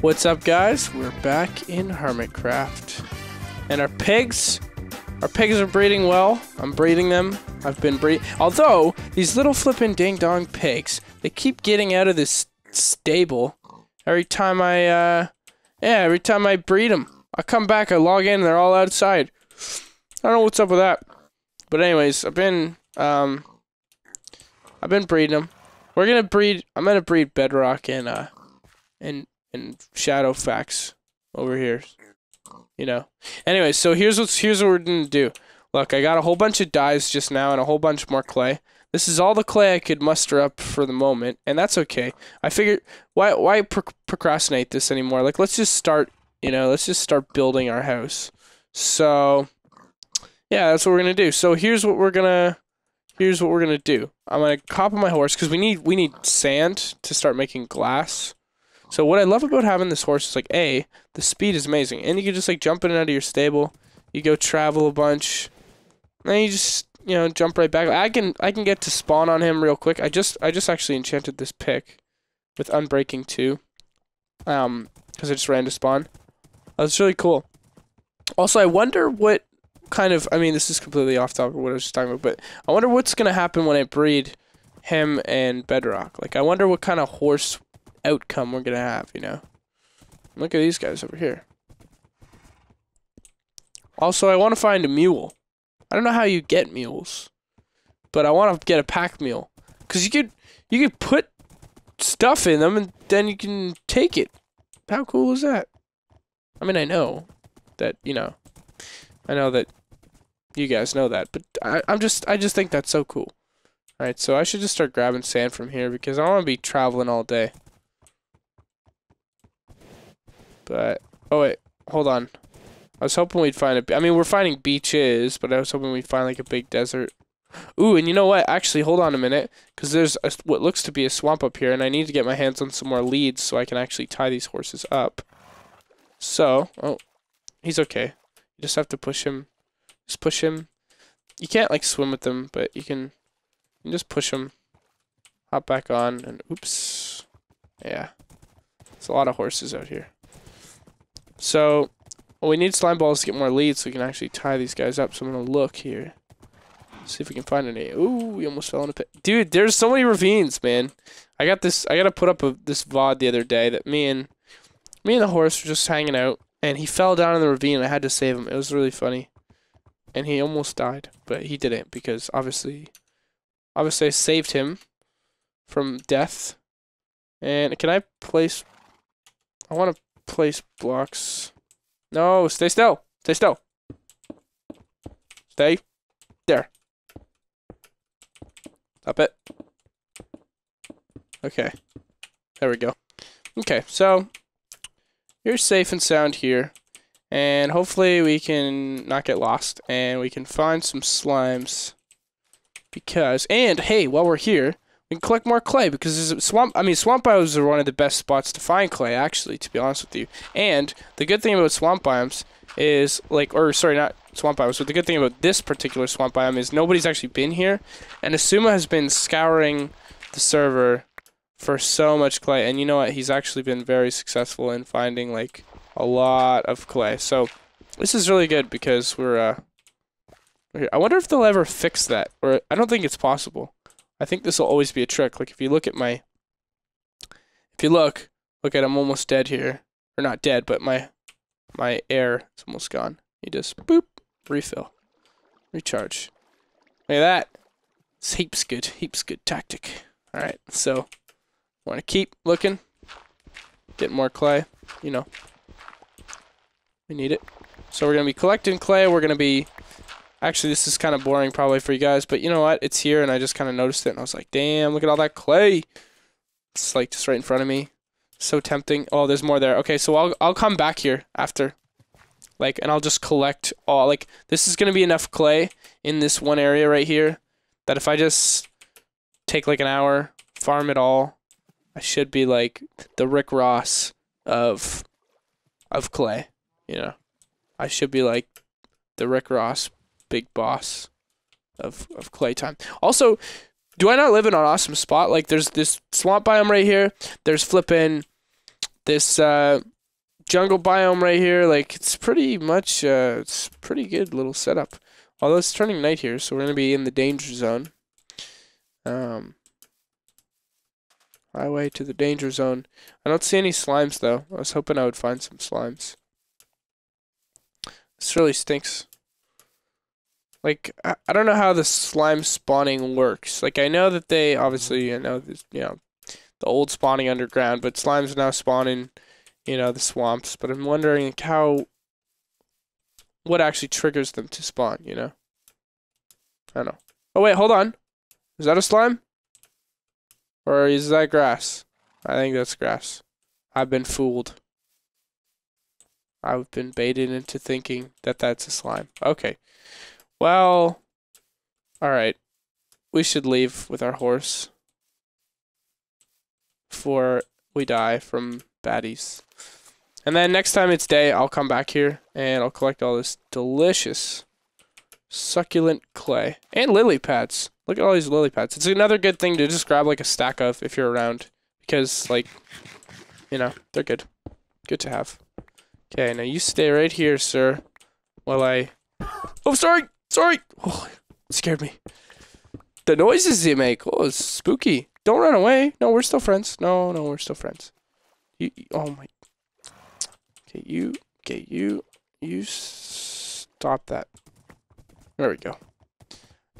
What's up, guys? We're back in HermitCraft, and our pigs are breeding well. I'm breeding them. I've been breeding. Although these little flippin' ding dong pigs, they keep getting out of this stable every time I breed them. I come back, I log in, and they're all outside. I don't know what's up with that. But anyways, I've been breeding them. I'm gonna breed Bedrock and Shadowfax over here, you know. Anyway, so here's what we're gonna do. Look, I got a whole bunch of dyes just now and a whole bunch more clay. This is all the clay I could muster up for the moment, and that's okay. I figured, why procrastinate this anymore? Like, let's just start, you know, let's just start building our house. So, yeah, that's what we're gonna do. So here's what we're gonna do. I'm gonna hop on my horse because we need sand to start making glass. So what I love about having this horse is, like, the speed is amazing, and you can just, like, jump in and out of your stable. You go travel a bunch, and then you just, you know, jump right back. I can get to spawn on him real quick. I just actually enchanted this pick with Unbreaking 2, because I just ran to spawn. That's really cool. Also, I wonder what kind of, I mean, this is completely off topic of what I was just talking about, but I wonder what's gonna happen when I breed him and Bedrock. Like, I wonder what kind of horse outcome we're gonna have, you know. Look at these guys over here. Also, I want to find a mule. I don't know how you get mules, but I want to get a pack mule, because you could put stuff in them and then you can take it. How cool is that? I mean, I know that, you know, I know that you guys know that, but I just think that's so cool. All right, so I should just start grabbing sand from here because I don't want to be traveling all day. But, oh wait, hold on. I was hoping we'd find I mean, we're finding beaches, but I was hoping we'd find, like, a big desert. Ooh, and you know what? Actually, hold on a minute, because there's what looks to be a swamp up here, and I need to get my hands on some more leads so I can actually tie these horses up. So, oh, he's okay. You just have to push him. Just push him. You can't, like, swim with them, but you can just push him. Hop back on, and oops. Yeah. There's a lot of horses out here. So, well, we need slime balls to get more leads so we can actually tie these guys up. So I'm going to look here. See if we can find any. Ooh, we almost fell in a pit. Dude, there's so many ravines, man. I got to put up this VOD the other day that me and the horse were just hanging out. And he fell down in the ravine and I had to save him. It was really funny. And he almost died. But he didn't because obviously I saved him from death. And can I place... I want to place blocks. No, stay still. Stay still. Stay there. Stop it. Okay. There we go. Okay, so you're safe and sound here. And hopefully we can not get lost and we can find some slimes. And hey, while we're here, we can collect more clay because there's swamp biomes are one of the best spots to find clay, actually, to be honest with you. And the good thing about swamp biomes is, like, or sorry, not swamp biomes, but the good thing about this particular swamp biome is nobody's actually been here, and Asuma has been scouring the server for so much clay, and you know what? He's actually been very successful in finding, like, a lot of clay. So this is really good because we're here. I wonder if they'll ever fix that, or I don't think it's possible. I think this will always be a trick. Like, if you look at look at, I'm almost dead here. Or not dead, but my air is almost gone. You just, boop, refill. Recharge. Look at that. It's heaps good tactic. Alright, so, want to keep looking. Get more clay, you know. We need it. So we're going to be collecting clay. We're going to be... Actually, this is kind of boring probably for you guys, but you know what? It's here, and I just kind of noticed it, and I was like, damn, look at all that clay. It's, like, just right in front of me. So tempting. Oh, there's more there. Okay, so I'll come back here after. Like, and I'll just collect all. Like, this is going to be enough clay in this one area right here that if I just take, like, an hour, farm it all, I should be, like, the Rick Ross of clay, you know. I should be, like, the Rick Ross big boss of clay time. Also, do I not live in an awesome spot? Like, there's this swamp biome right here. There's flipping this jungle biome right here. Like, it's pretty much, it's pretty good little setup. Although it's turning night here, so we're going to be in the danger zone. Highway to the danger zone. I don't see any slimes, though. I was hoping I would find some slimes. This really stinks. Like, I don't know how the slime spawning works. Like, I know that they, obviously, I know, this, you know, the old spawning underground, but slimes are now spawning, you know, the swamps. But I'm wondering, like, what actually triggers them to spawn, you know? I don't know. Oh, wait, hold on. Is that a slime? Or is that grass? I think that's grass. I've been fooled. I've been baited into thinking that that's a slime. Okay. Well, alright. We should leave with our horse. Before we die from baddies. And then next time it's day, I'll come back here and I'll collect all this delicious, succulent clay. And lily pads. Look at all these lily pads. It's another good thing to just grab like a stack of if you're around. Because, like, you know, they're good. Good to have. Okay, now you stay right here, sir. While I... Oh, sorry! Sorry! Oh, it scared me. The noises you make. Oh, it's spooky. Don't run away. No, we're still friends. No, we're still friends. Oh my... Okay, you stop that. There we go.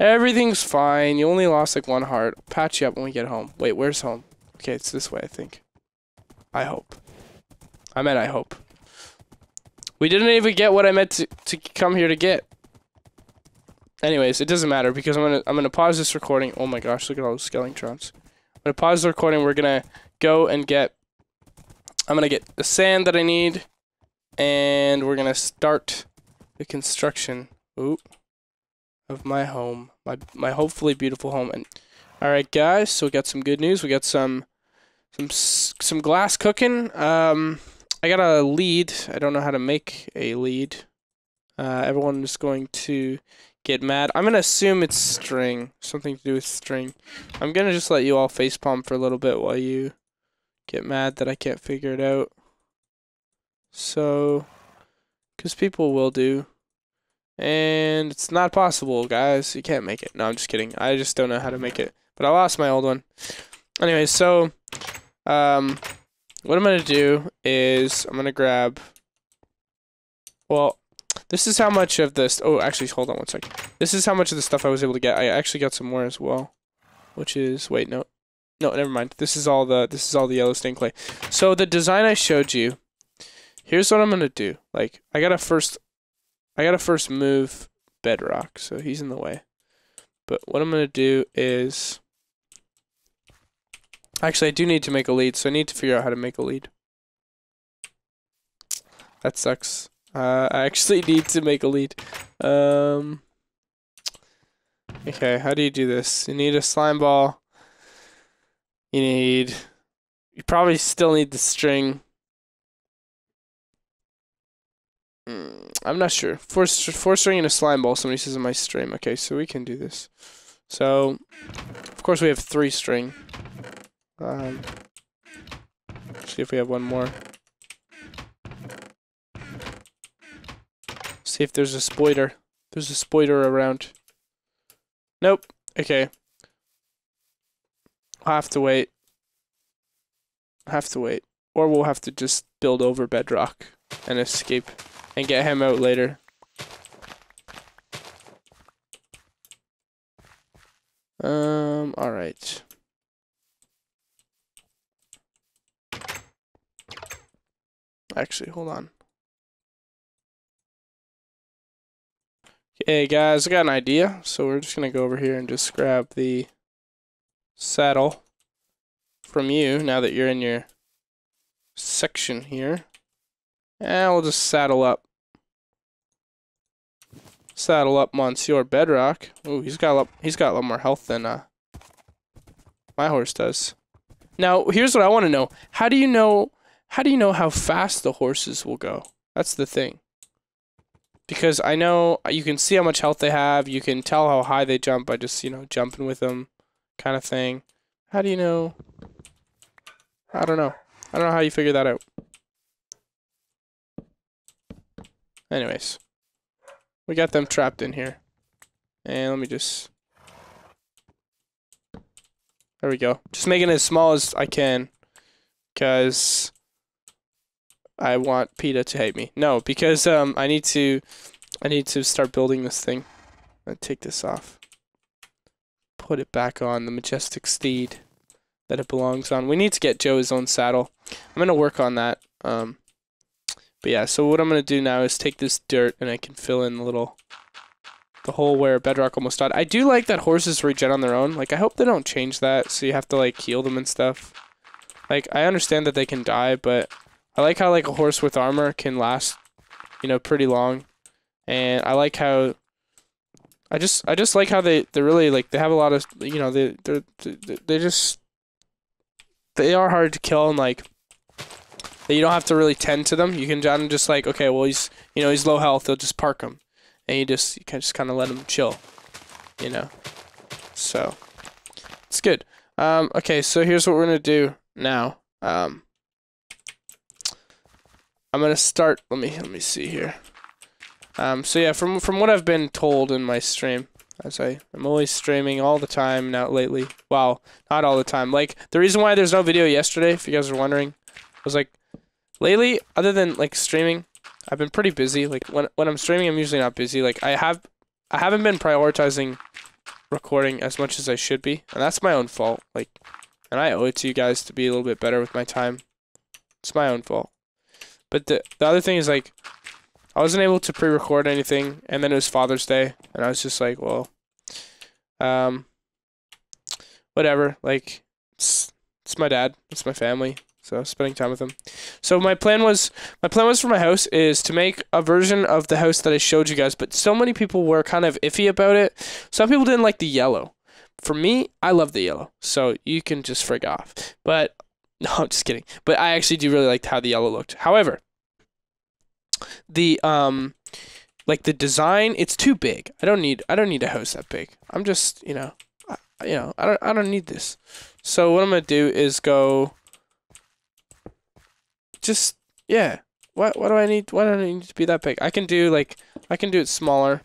Everything's fine. You only lost like 1 heart. I'll patch you up when we get home. Wait, where's home? Okay, it's this way, I think. I hope. I meant I hope. We didn't even get what I meant to come here to get. Anyways, it doesn't matter because I'm gonna pause this recording. Oh my gosh, look at all those skeletons. I'm gonna pause the recording. We're gonna go and get. I'm gonna get the sand that I need, and we're gonna start the construction. Ooh. Of my home, my hopefully beautiful home. And all right, guys, so we got some good news. We got some glass cooking. I got a lead. I don't know how to make a lead. Everyone is going to get mad. I'm gonna assume it's string, something to do with string. I'm gonna just let you all facepalm for a little bit while you get mad that I can't figure it out. So, because people will do. And it's not possible, guys. You can't make it. No, I'm just kidding. I just don't know how to make it. But I lost my old one. Anyway, so what I'm going to do is I'm going to grab... Well, this is how much of this... Oh, actually, hold on one second. This is how much of the stuff I was able to get. I actually got some more as well. Which is... Wait, no. No, never mind. This is all the yellow stained clay. So the design I showed you, here's what I'm going to do. Like, I gotta first move bedrock, so he's in the way. But what I'm going to do is... Actually, I do need to make a lead, so I need to figure out how to make a lead. That sucks. I actually need to make a lead. Okay, how do you do this? You need a slime ball. You probably still need the string. I'm not sure. Four string and a slime ball, somebody says in my stream. Okay, so we can do this. So, of course we have 3 string. See if we have one more. See if there's a spoiler. There's a spoiler around. Nope. Okay. I'll have to wait. Or we'll have to just build over bedrock and escape. And get him out later. Alright. Actually, hold on. Okay, guys, I got an idea. So we're just gonna go over here and just grab the saddle from you now that you're in your section here. And we'll just saddle up. Saddle up Monsieur Bedrock. Ooh, he's got a lot more health than my horse does. Now, here's what I want to know. How do you know how fast the horses will go? That's the thing. because I know you can see how much health they have. You can tell how high they jump by just, you know, jumping with them, kind of thing. How do you know? I don't know. I don't know how you figure that out. Anyways, we got them trapped in here. And let me just... There we go. Just making it as small as I can. Because I want PETA to hate me. No, because I need to start building this thing. I'm gonna take this off. Put it back on the majestic steed that it belongs on. We need to get Joe his own saddle. I'm gonna work on that. But yeah, so what I'm gonna do now is take this dirt and I can fill in the hole where Bedrock almost died. I do like that horses regen on their own. Like, I hope they don't change that, so you have to like heal them and stuff. Like, I understand that they can die, but I like how like a horse with armor can last, you know, pretty long. And I like how I just like how they really like, they have a lot of, you know, they are hard to kill, and like you don't have to really tend to them. You can just like, okay, well, he's, you know, he's low health, they'll just park him. And you can just kind of let him chill, you know. So it's good. Okay, so here's what we're gonna do now. I'm gonna start. Let me see here. So yeah, from what I've been told in my stream, as I'm always streaming all the time now lately. Well, not all the time. Like, the reason why there's no video yesterday, if you guys are wondering, was like lately, other than like streaming, I've been pretty busy. Like when I'm streaming, I'm usually not busy. Like I haven't been prioritizing recording as much as I should be, and that's my own fault. Like, and I owe it to you guys to be a little bit better with my time. It's my own fault. But the other thing is, like, I wasn't able to pre-record anything, and then it was Father's Day, and I was just like, well, whatever. Like, it's my dad, it's my family. So spending time with him. So my plan was for my house is to make a version of the house that I showed you guys, but so many people were kind of iffy about it. Some people didn't like the yellow. For me, I love the yellow. So you can just frig off. But no, just kidding. But I actually do really like how the yellow looked. However, the like the design, it's too big. I don't need a house that big. I'm just, you know, I don't need this. So what I'm going to do is go just, yeah. Why do I need to be that big? I can do it smaller.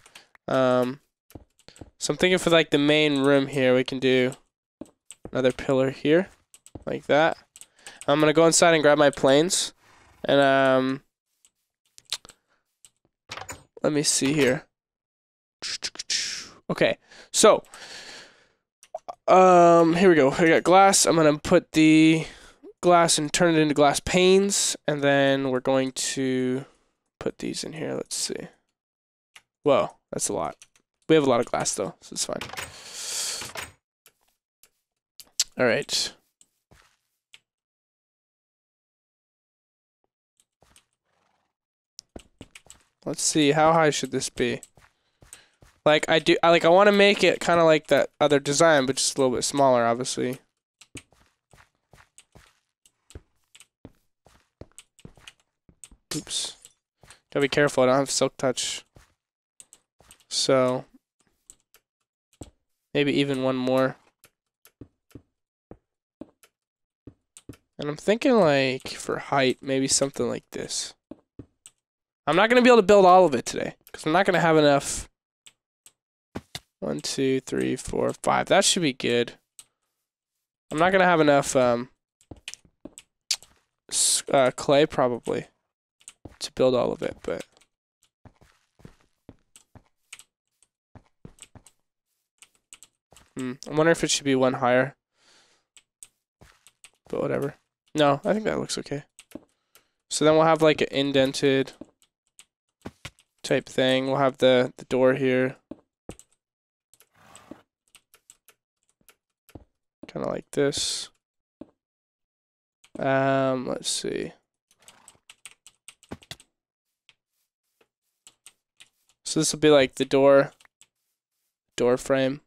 So I'm thinking for like the main room here, we can do another pillar here, like that. I'm gonna go inside and grab my planes, and let me see here. Okay, so here we go. I got glass. I'm gonna put the glass and turn it into glass panes, and then we're going to put these in here. Let's see. Whoa, that's a lot. We have a lot of glass though, so it's fine. All right. Let's see, how high should this be? Like I want to make it kind of like that other design, but just a little bit smaller, obviously. Oops. Gotta be careful, I don't have silk touch. So maybe even one more. And I'm thinking like for height, maybe something like this. I'm not gonna be able to build all of it today, because I'm not gonna have enough. 1, 2, 3, 4, 5. That should be good. I'm not gonna have enough clay probably to build all of it, but I wonder if it should be one higher, but whatever. No, I think that looks okay. So then we'll have like an indented type thing. We'll have the door here, kind of like this. Let's see. So this will be like the door frame.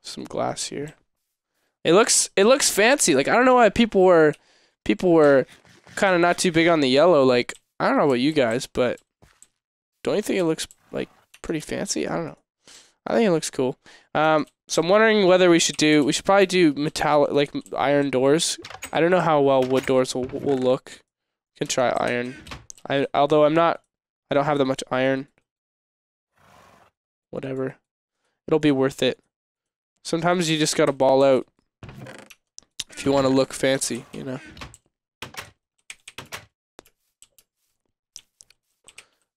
Some glass here. It looks fancy. Like, I don't know why people were kind of not too big on the yellow. Like, I don't know about you guys, but don't you think it looks like pretty fancy? I don't know. I think it looks cool. So I'm wondering whether we should probably do metallic, like iron doors. I don't know how well wood doors will look. We can try iron. Although I don't have that much iron. Whatever. It'll be worth it. Sometimes you just gotta ball out if you want to look fancy, you know.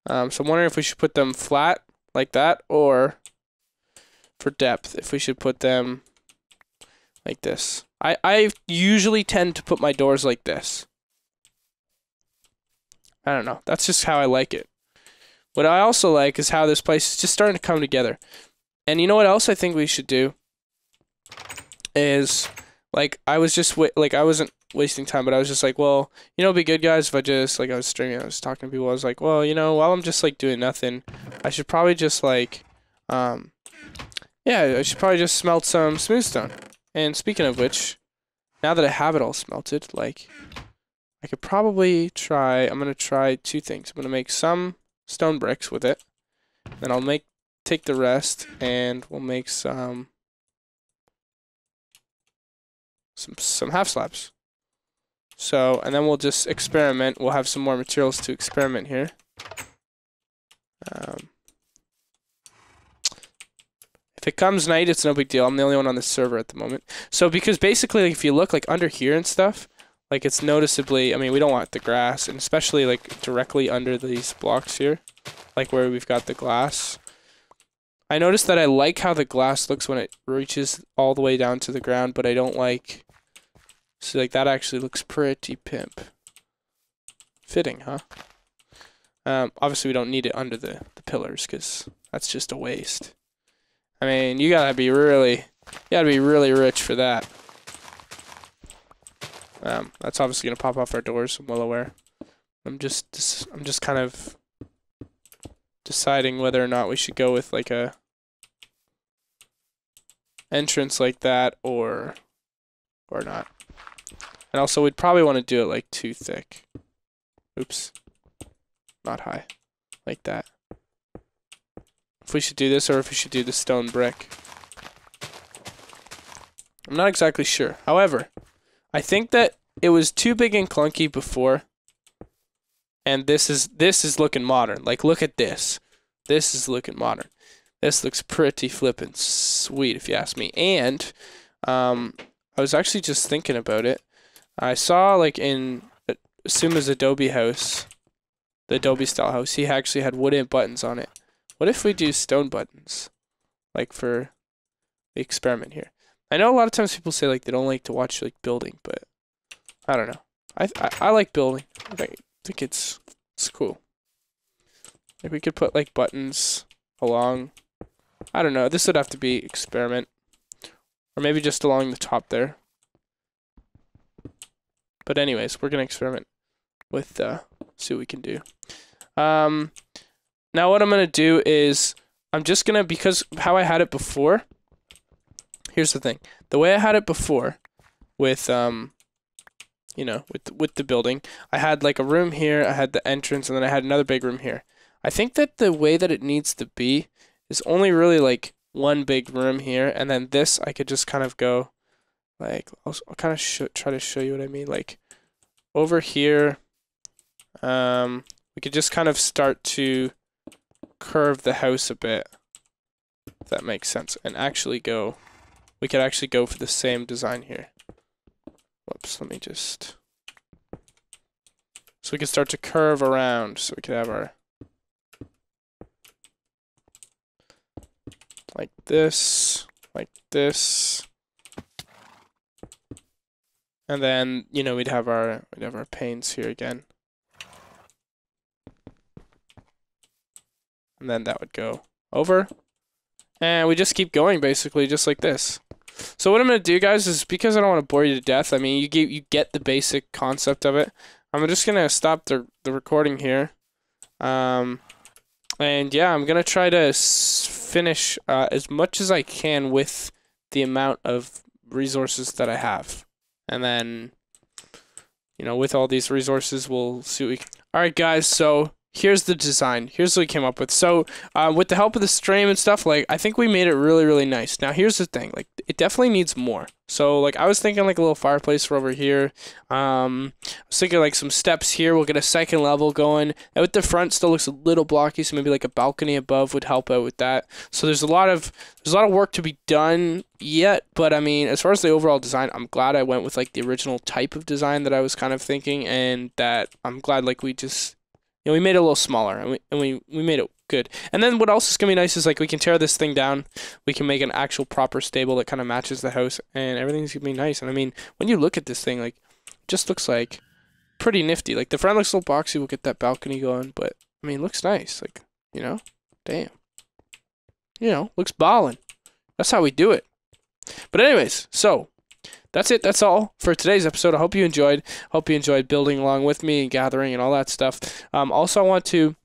So I'm wondering if we should put them flat like that, or for depth, if we should put them like this. I usually tend to put my doors like this. I don't know. That's just how I like it. What I also like is how this place is just starting to come together. And you know what else I think we should do? Is, like, I wasn't wasting time, but I was just like, well, you know, it'd be good, guys, if I just, like, I was streaming, I was talking to people, I was like, well, you know, while I'm just, like, doing nothing, I should probably just, like, yeah, I should probably just smelt some smooth stone. And speaking of which, now that I have it all smelted, like, I could probably try, I'm going to try two things. I'm going to make some stone bricks with it, then I'll take the rest, and we'll make some half slabs. So, and then we'll just experiment. We'll have some more materials to experiment here. If it comes night, it's no big deal. I'm the only one on the server at the moment. So, because basically, like, if you look, like, under here and stuff, like, it's noticeably, I mean, we don't want the grass, and especially, like, directly under these blocks here, like where we've got the glass. I noticed that I like how the glass looks when it reaches all the way down to the ground, but I don't like, so, like, that actually looks pretty pimp. Fitting, huh? Obviously we don't need it under the pillars, because that's just a waste. I mean, you gotta be really rich for that. That's obviously gonna pop off our doors, I'm well aware. I'm just kind of deciding whether or not we should go with, like, a entrance like that or not. And also, we'd probably want to do it, like, too thick. Oops. Not high. Like that. If we should do this, or if we should do the stone brick. I'm not exactly sure. However, I think that it was too big and clunky before. And this is looking modern. Like, look at this. This is looking modern. This looks pretty flippin' sweet, if you ask me. And I was actually just thinking about it. I saw, like, in Suma's Adobe house, the Adobe style house, he actually had wooden buttons on it. What if we do stone buttons, like, for the experiment here? I know a lot of times people say, like, they don't like to watch, like, building, but I don't know. I like building. I think it's cool. Like, we could put, like, buttons along. I don't know. This would have to be experiment, or maybe just along the top there. But anyways, we're gonna experiment with see what we can do. Now what I'm gonna do is I'm just gonna, because how I had it before. Here's the thing: the way I had it before, with you know, with the building, I had, like, a room here, I had the entrance, and then I had another big room here. I think that the way that it needs to be is only really, like, one big room here, and then this I could just kind of go, like, I'll kind of try to show you what I mean. Like, over here, we could just kind of start to curve the house a bit, if that makes sense, and actually go, we could actually go for the same design here. Whoops, let me just, so we can start to curve around, so we could have our, like this, and then, you know, we'd have our panes here again, and then that would go over, and we just keep going, basically, just like this. So what I'm gonna do, guys, is, because I don't want to bore you to death, I mean, you get the basic concept of it. I'm just gonna stop the recording here, and yeah, I'm gonna try to finish as much as I can with the amount of resources that I have, and then you know, with all these resources, we'll see what we can. All right, guys. So here's the design. Here's what we came up with. So with the help of the stream and stuff, like, I think we made it really, really nice. Now, here's the thing. Like, it definitely needs more. So, like, I was thinking, like, a little fireplace for over here. I was thinking, like, some steps here. We'll get a second level going. And with the front, still looks a little blocky, so maybe, like, a balcony above would help out with that. So there's a lot of work to be done yet. But, I mean, as far as the overall design, I'm glad I went with, like, the original type of design that I was kind of thinking. And that I'm glad, like, we just... You know, we made it a little smaller, and we made it good. And then what else is going to be nice is, like, we can tear this thing down. We can make an actual proper stable that kind of matches the house, and everything's going to be nice. And, I mean, when you look at this thing, like, it just looks, like, pretty nifty. Like, the front looks a little boxy. We'll get that balcony going, but, I mean, it looks nice. Like, you know, damn. You know, looks ballin'. That's how we do it. But anyways, so... That's it. That's all for today's episode. I hope you enjoyed. Hope you enjoyed building along with me and gathering and all that stuff. Also, I want to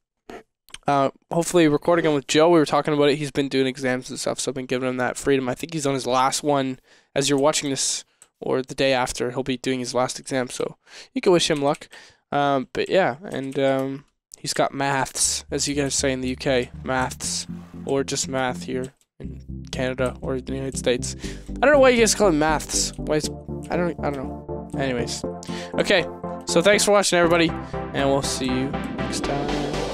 hopefully recording on with Joe. We were talking about it. He's been doing exams and stuff, so I've been giving him that freedom. I think he's on his last one as you're watching this, or the day after. He'll be doing his last exam, so you can wish him luck. But yeah, and he's got maths, as you guys say in the UK, maths, or just math here in Canada or the United States. I don't know why you guys call it maths. Why is, I don't know. Anyways. Okay. So thanks for watching, everybody, and we'll see you next time.